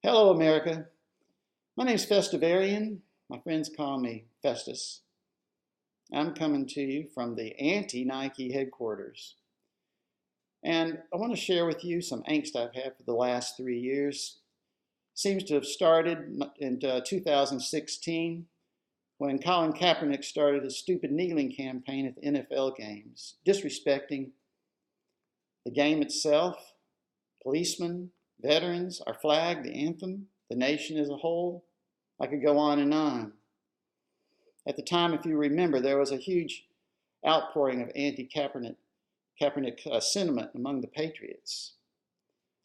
Hello, America. My name's Festivarian. My friends call me Festus. I'm coming to you from the Anti-Nike headquarters. And I want to share with you some angst I've had for the last 3 years. Seems to have started in 2016 when Colin Kaepernick started a stupid kneeling campaign at the NFL games, disrespecting the game itself, policemen, veterans, our flag, the anthem, the nation as a whole. I could go on and on. At the time, if you remember, there was a huge outpouring of anti-Kaepernick sentiment among the patriots.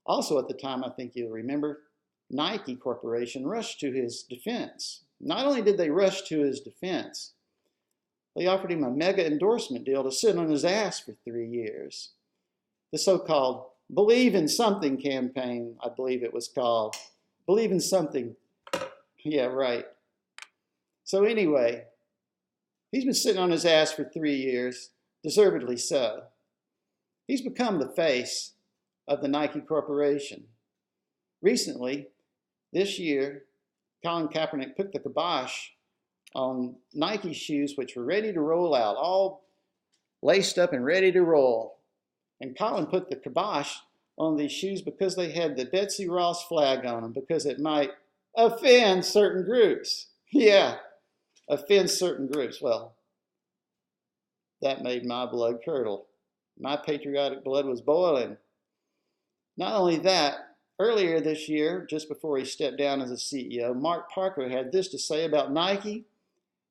Also at the time, I think you'll remember, Nike Corporation rushed to his defense. Not only did they rush to his defense, they offered him a mega endorsement deal to sit on his ass for 3 years. The so-called Believe in Something campaign, I believe it was called. Believe in Something. Yeah, right. So anyway, he's been sitting on his ass for 3 years, deservedly so. He's become the face of the Nike Corporation. Recently, this year, Colin Kaepernick put the kibosh on Nike shoes, which were ready to roll out, all laced up and ready to roll. And Colin put the kibosh on these shoes because they had the Betsy Ross flag on them, because it might offend certain groups. Yeah, offend certain groups. Well, that made my blood curdle. My patriotic blood was boiling. Not only that, earlier this year, just before he stepped down as a CEO, Mark Parker had this to say about Nike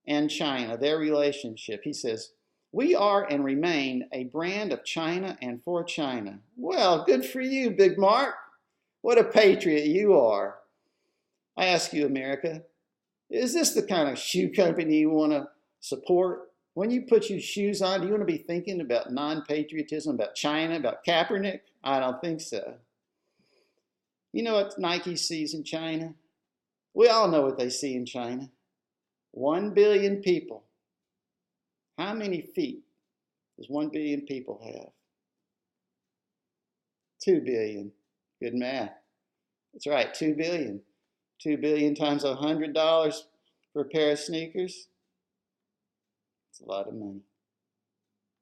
and China, their relationship. He says, "We are and remain a brand of China and for China." Well, good for you, Big Mark. What a patriot you are. I ask you, America, is this the kind of shoe company you want to support? When you put your shoes on, do you want to be thinking about non-patriotism, about China, about Kaepernick? I don't think so. You know what Nike sees in China? We all know what they see in China. 1 billion people. How many feet does 1 billion people have? 2 billion. Good math. That's right, 2 billion. 2 billion times $100 for a pair of sneakers. It's a lot of money.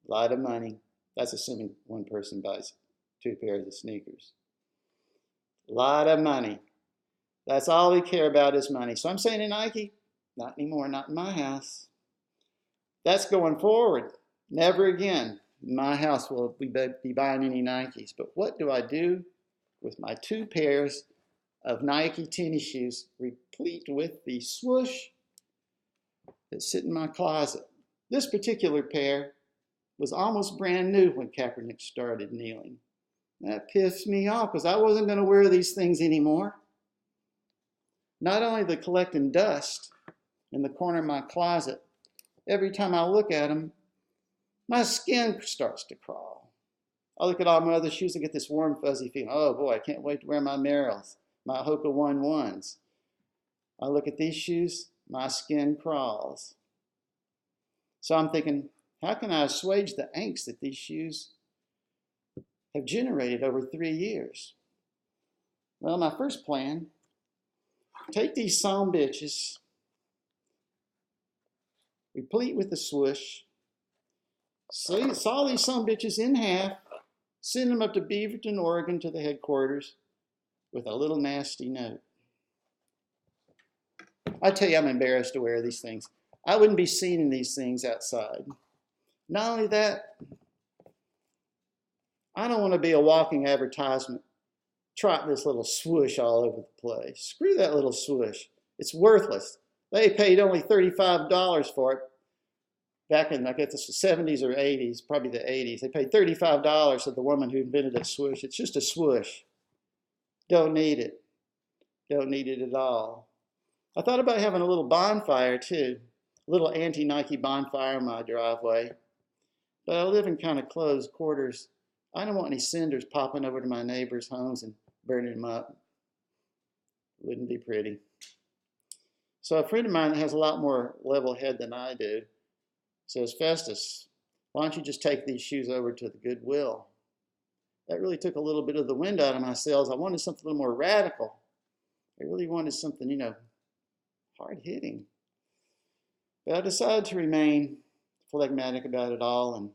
A lot of money. That's assuming one person buys 2 pairs of sneakers. A lot of money. That's all we care about is money. So I'm saying to Nike, not anymore, not in my house. That's going forward. Never again in my house will we be buying any Nikes. But what do I do with my 2 pairs of Nike tennis shoes replete with the swoosh that sit in my closet? This particular pair was almost brand new when Kaepernick started kneeling. That pissed me off because I wasn't going to wear these things anymore. Not only the collecting dust in the corner of my closet, every time I look at them, my skin starts to crawl. I look at all my other shoes and get this warm, fuzzy feeling. Oh boy, I can't wait to wear my Merrells, my Hoka 1-1s. I look at these shoes, my skin crawls. So I'm thinking, how can I assuage the angst that these shoes have generated over 3 years? Well, my first plan, take these bitches, replete with the swoosh, saw these bitches in half, send them up to Beaverton, Oregon to the headquarters with a little nasty note. I tell you, I'm embarrassed to wear these things. I wouldn't be seen in these things outside. Not only that, I don't want to be a walking advertisement trotting this little swoosh all over the place. Screw that little swoosh. It's worthless. They paid only $35 for it back in, I guess, the 70s or 80s, probably the 80s. They paid $35 to the woman who invented that swoosh. It's just a swoosh. Don't need it. Don't need it at all. I thought about having a little bonfire too. A little anti-Nike bonfire in my driveway. But I live in kind of closed quarters. I don't want any cinders popping over to my neighbors' homes and burning them up. Wouldn't be pretty. So a friend of mine that has a lot more level head than I do says, "Festus, why don't you just take these shoes over to the Goodwill?" That really took a little bit of the wind out of my sails. I wanted something a little more radical. I really wanted something, hard-hitting. But I decided to remain phlegmatic about it all, and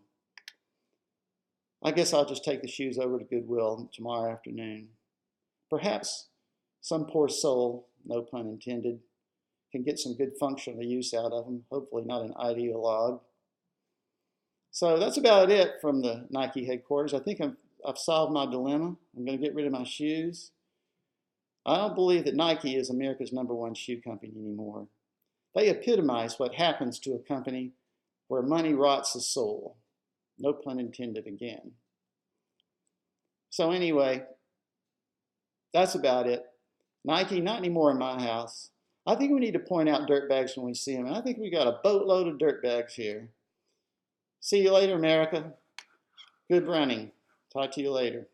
I guess I'll just take the shoes over to Goodwill tomorrow afternoon. Perhaps some poor soul, no pun intended, can get some good functional use out of them, hopefully not an ideologue. So that's about it from the Nike headquarters. I think I've solved my dilemma. I'm going to get rid of my shoes. I don't believe that Nike is America's #1 shoe company anymore. They epitomize what happens to a company where money rots the soul. No pun intended again. So anyway, that's about it. Nike, not anymore in my house. I think we need to point out dirtbags when we see them. And I think we got a boatload of dirtbags here. See you later, America. Good running. Talk to you later.